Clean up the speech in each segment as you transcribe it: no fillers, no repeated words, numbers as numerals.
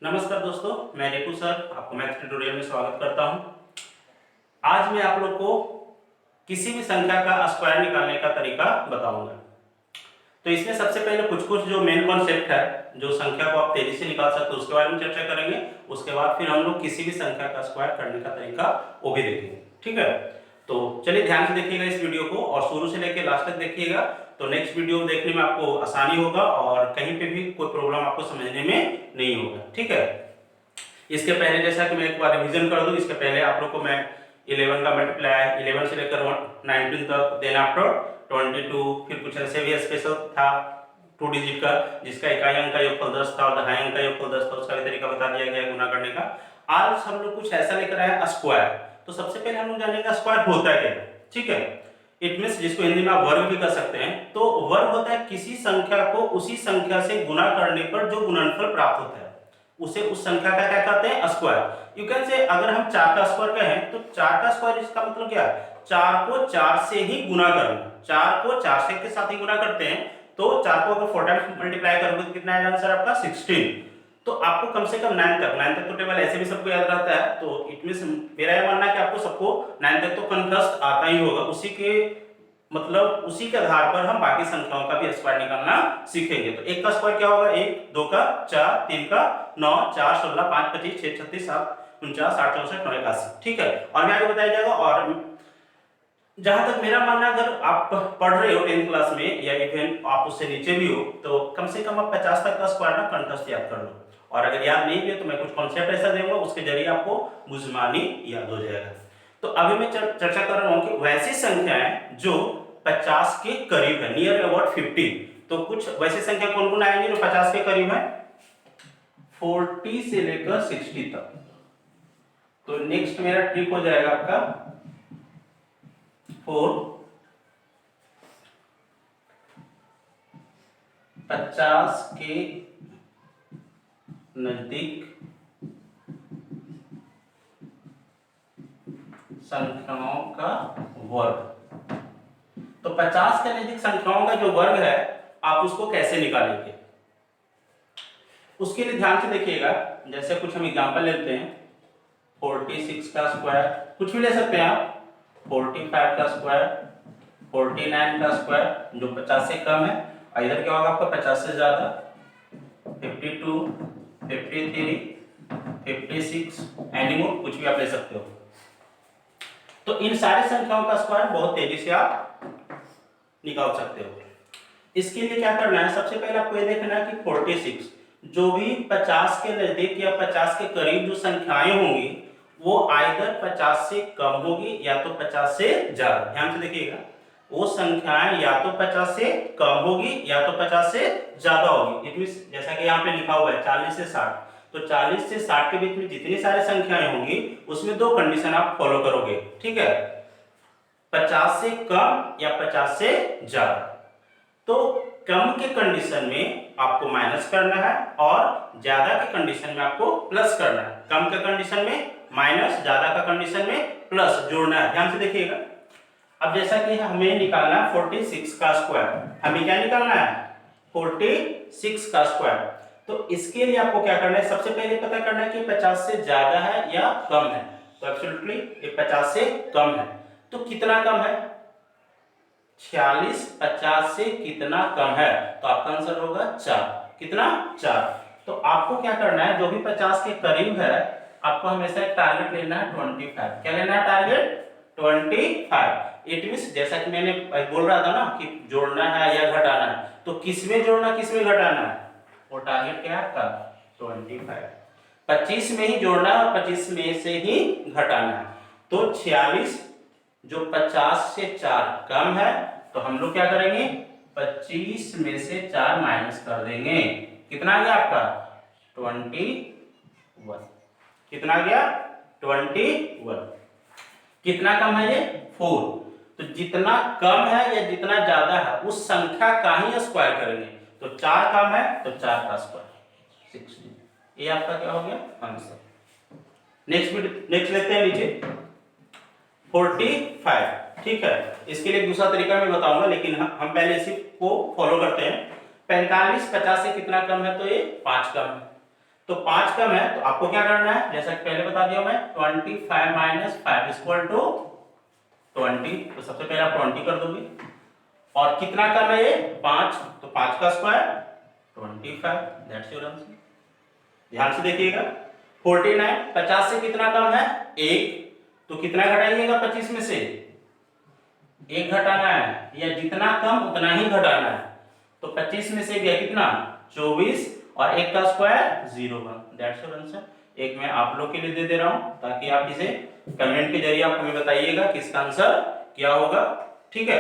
नमस्कार दोस्तों, मैं रिपु सर आपको मैथ ट्यूटोरियल में स्वागत करता हूं। आज मैं आप लोग को किसी भी संख्या का स्क्वायर निकालने का तरीका बताऊंगा। तो इसमें सबसे पहले कुछ जो मेन कॉन्सेप्ट है, जो संख्या को आप तेजी से निकाल सकते हो उसके बारे में चर्चा करेंगे। उसके बाद फिर हम लोग किसी भी संख्या का स्क्वायर करने का तरीका वो भी देखेंगे। ठीक है, तो चलिए ध्यान से देखिएगा इस वीडियो को और शुरू से लेकर लास्ट तक देखिएगा। तो नेक्स्ट वीडियो देखने में आपको आसानी होगा और कहीं पे भी कोई प्रॉब्लम आपको समझने में नहीं होगा। ठीक है, इसके पहले जैसा कि मैं एक बार रिवीजन कर दूं, इसके पहले आप लोग को मैं 11 का मल्टीप्लाई 11 से लेकर 19 तक, देन आफ्टर 22, फिर कुछ ऐसे भी स्पेशल था 2 डिजिट का जिसका इकाई अंक का योगफल 10 था और दहाई अंक का योगफल 10 था, उसका भी तरीका बता दिया गया है गुना करने का। आज हम लोग कुछ ऐसा लेकर आए स्क्वायर। तो सबसे पहले हम लोग जानेंगे स्क्वायर होता है क्या। ठीक है, इट मींस जिसको हिंदी में आप वर्ग भी कर सकते हैं। तो वर्ग होता है किसी संख्या को उसी संख्या से गुना करने पर जो गुणनफल प्राप्त होता है उसे उस संख्या का क्या कहते हैं, स्क्वायर। यू कैन से अगर हम 4 का स्क्वायर कहें तो 4 का स्क्वायर इसका मतलब क्या है, 4 को 4 से ही गुना करना। 4 को 4 से के साथ ही गुना करते हैं तो 4 को अगर 4 टाइम्स मल्टीप्लाई करोगे तो कितना आएगा आंसर आपका 16। तो आपको कम से कम 9 तक तो टेबल ऐसे भी सबको याद रहता है। तो इट मींस मेरा यह मानना है कि आपको सबको 9 तक तो कंफर्स्ट आता ही होगा। उसी के मतलब उसी के आधार पर हम बाकी संख्याओं का भी स्क्वायर निकालना सीखेंगे। तो 1 का स्क्वायर क्या होगा, 1, 2 का 4, 3 का 9, 4, 16, 5, 25, 6, 36, 7, 49, 60, 64, 9, 81। ठीक है, और भी आगे बताया जाएगा। और जहां तक मेरा मानना, अगर आप पढ़ रहे हो 10th क्लास में या इवन आप उससे नीचे भी हो तो कम से कम आप 50 तक का स्क्वायर ना कंठस्थ याद कर लो। और अगर याद नहीं भी है तो मैं कुछ कॉन्सेप्ट ऐसा दूंगा, उसके जरिए आपको बुझमानी याद हो जाएगा। तो अभी मैं चर्चा कर रहा हूं कि वैसी संख्याएं जो 50 के करीब है, नियर अबाउट 50। तो कुछ वैसी संख्या कौन कौन आएंगे जो 50 के करीब है, 40 से लेकर 60 तक। तो नेक्स्ट मेरा ट्रिक हो जाएगा आपका 50 के नजदीक संख्याओं का वर्ग। तो 50 के नजदीक संख्याओं का जो वर्ग है आप उसको कैसे निकालेंगे, उसके लिए ध्यान से देखिएगा। जैसे कुछ हम एग्जांपल लेते हैं, 46 का स्क्वायर, कुछ भी ले सकते हैं आप, 45 का स्क्वायर, 49 का स्क्वायर जो 50 से कम है, और इधर क्या होगा आपका 50 से ज्यादा, 52, 53, 56, एनीमोर, कुछ भी आप ले सकते हो। तो इन सारी संख्याओं का स्क्वायर बहुत तेजी से आप निकाल सकते हो। इसके लिए क्या करना है, सबसे पहले आपको ये देखना है कि 46 जो भी 50 के नजदीक या 50 के करीब जो संख्याएं होंगी वो आइदर 50 से कम होगी या तो 50 से ज्यादा। ध्यान से देखिएगा, वो संख्याएं या तो 50 से कम होगी या तो 50 से ज्यादा होगी। इट मींस जैसा कि यहाँ पे लिखा हुआ है 40 से 60, तो 40 से 60 के बीच में जितनी सारी संख्याएं होंगी उसमें 2 कंडीशन आप फॉलो करोगे। ठीक है, 50 से कम या 50 से ज्यादा। तो कम के कंडीशन में आपको माइनस करना है और ज्यादा के कंडीशन में आपको प्लस करना है। कम के कंडीशन में माइनस, ज्यादा का कंडीशन में प्लस जोड़ना है। ध्यान से देखिएगा। अब जैसा कि हमें निकालना है 46 का स्क्वायर, हमें क्या निकालना है 46 का स्क्वायर। तो इसके लिए आपको क्या करना है, सबसे पहले पता करना है कि 50 से ज्यादा है या कम है। तो एब्सोल्युटली ये 50 से कम है। तो कितना कम है, 46 50 से कितना कम है, तो आपका आंसर होगा 4। कितना, 4। तो आपको क्या करना है, जो भी 50 के करीब है आपको हमेशा एक टारगेट लेना है 25। क्या लेना है टारगेट, 25। इट मींस जैसा कि मैंने बोल रहा था ना कि जोड़ना है या घटाना है, तो किसमें जोड़ना किसमें घटाना है, वो टारगेट क्या है आपका 25। 25 में ही जोड़ना है और 25 में से ही घटाना है। तो 46 जो 50 से 4 कम है, तो हम लोग क्या करेंगे 25 में से 4 माइनस कर देंगे। कितना आ गया आपका 21। कितना आ गया 21। कितना कम है ये 4। तो जितना कम है या जितना ज्यादा है उस संख्या का ही स्क्वायर करेंगे। तो 4 कम है तो 4 का स्क्वायर 16। ये आपका क्या हो गया आंसर। नेक्स्ट लेते हैं नीचे 45। ठीक है, इसके लिए दूसरा तरीका मैं बताऊंगा, लेकिन हम पहले इसी को फॉलो करते हैं। 45 50 से कितना कम है, तो ये 5 कम है। तो 5 कम है तो आपको क्या करना है, जैसा कि पहले बता दिया मैं, 25 माइनस 5 इक्वल टू 20। तो सबसे पहले आप 20 कर दोगे, और कितना कम है ये 5, तो 5 का स्क्वायर 25, दैट्स योर आंसर। ध्यान से देखिएगा, 49 50 से कितना कम है 1, तो कितना घटाइएगा 25 में से 1 घटाना है, या जितना कम उतना ही घटाना है। तो 25 में से गया कितना 24, और 1 का स्क्वायर 01, दैट्स योर आंसर। एक मैं आप लोग के लिए दे दे रहा हूं ताकि आप इसे कमेंट के जरिए आप हमें बताइएगा कि इसका आंसर क्या होगा। ठीक है,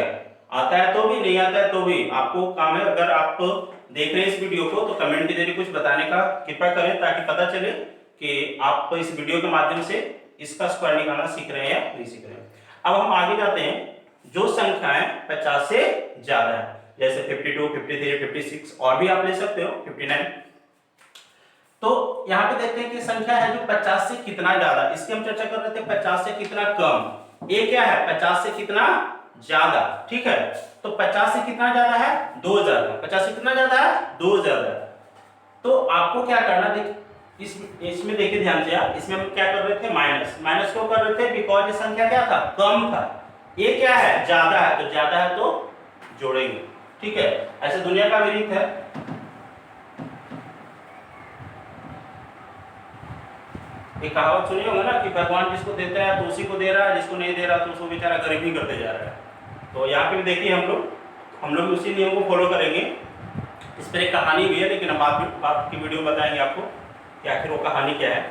आता है तो भी, नहीं आता है तो भी आपको काम है, अगर आप देख रहे हैं इस वीडियो को तो कमेंट के जरिए कुछ बताने का कृपा करें ताकि पता चले कि आप इस वीडियो के माध्यम से इसका स्क्वायर निकालना सीख रहे हैं या नहीं सीख रहे हैं। अब हम आगे जाते हैं, जो संख्याएं 50 से ज्यादा है, जैसे 52, 53, 56 और भी आप ले सकते हो 59। तो यहाँ पे देखते हैं कि संख्या है जो 50 से कितना ज्यादा, इसकी हम चर्चा कर रहे थे 50 से कितना कम। ये क्या है 50 से कितना ज्यादा, ठीक है। तो 50 से कितना ज्यादा है 2 ज्यादा, 50 से कितना ज्यादा है 2 ज्यादा। तो आपको क्या करना, देख इसमें देखिए ध्यान से आप, इसमें हम क्या कर रहे थे माइनस, माइनस क्यों कर रहे थे, बिकॉज ये संख्या क्या था कम था, ये क्या है ज्यादा है, तो ज्यादा है तो जोड़ेंगे। ठीक है, ऐसे दुनिया का भी रीत है। एक कहावत सुनी होगा ना कि भगवान जिसको देता है तो उसी को दे रहा है, जिसको नहीं दे रहा तो उसको बेचारा गरीब ही करते जा रहा है। तो यहाँ पे भी देखिए हम लोग उसी नियम को फॉलो करेंगे। इस पर एक कहानी भी है, लेकिन हम बाद की वीडियो में बताएंगे आपको कि आखिर वो कहानी क्या है।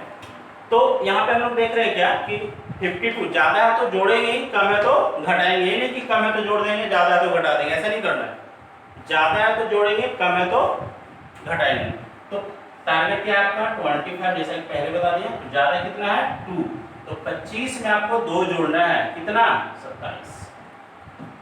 तो यहाँ पे हम लोग देख रहे हैं क्या कि 52 ज्यादा है तो जोड़ेंगे, कम है तो घटाएंगे। ये नहीं कि कम है तो जोड़ देंगे, ज्यादा है तो घटा देंगे, ऐसा नहीं करना है। ज्यादा है तो जोड़ेंगे, कम है तो घटाएंगे। तो टारगेट क्या है आपका 25, जैसा कि पहले बता दिया। तो ज्यादा कितना है 2, तो 25 में आपको 2 जोड़ना है, कितना 27,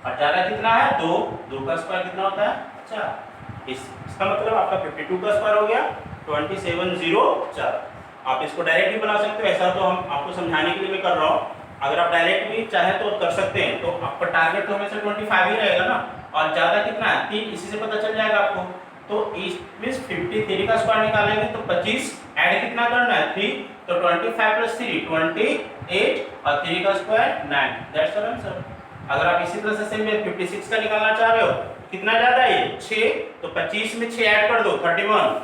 और ज्यादा कितना है 2, 2 का स्क्वायर कितना होता है 4। इसका मतलब आपका 52 का स्क्वायर हो गया 2704। आप इसको डायरेक्ट भी बना सकते हो, ऐसा तो हम आपको समझाने के लिए मैं कर रहा हूँ। अगर आप डायरेक्ट भी चाहे तो कर सकते हैं। तो आपका टारगेट तो हमेशा 25 ही रहेगा ना, और ज्यादा कितना है 3, इसी से पता चल जाएगा आपको। तो इसमें 53 का स्क्वायर निकालेंगे तो 25 ऐड कितना करना है 3, तो 25 प्लस 3 28, और 3 का स्क्वायर 9, दैट्स योर आंसर। अगर आप इसी तरह से सेम 56 का निकालना चाह रहे हो, कितना ज्यादा है 6, तो 25 में 6 ऐड कर दो 31,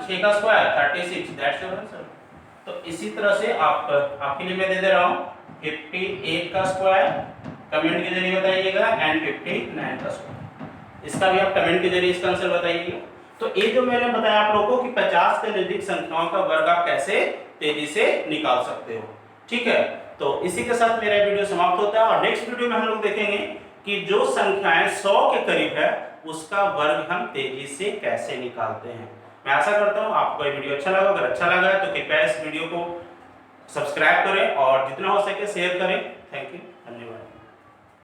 6 का स्क्वायर 36, दैट्स योर आंसर। तो इसी तरह से आपके लिए मैं दे दे रहा हूँ 58 का स्क्वायर, कमेंट के जरिए बताइएगा, एंड 59 का स्क्वायर, इसका भी आप कमेंट के जरिए इसका आंसर बताइएगा। तो ये जो मैंने बताया आप लोगों को कि 50 के नजदीक संख्याओं का वर्ग आप कैसे तेजी से निकाल सकते हो। ठीक है, तो इसी के साथ मेरा वीडियो समाप्त होता है, और नेक्स्ट वीडियो में हम लोग देखेंगे कि जो संख्याएं 100 के करीब है उसका वर्ग हम तेजी से कैसे निकालते हैं। मैं आशा करता हूं आपको ये वीडियो अच्छा लगा। अगर अच्छा लगा है तो कृपया इस वीडियो को सब्सक्राइब करें और जितना हो सके शेयर करें। थैंक यू, धन्यवाद।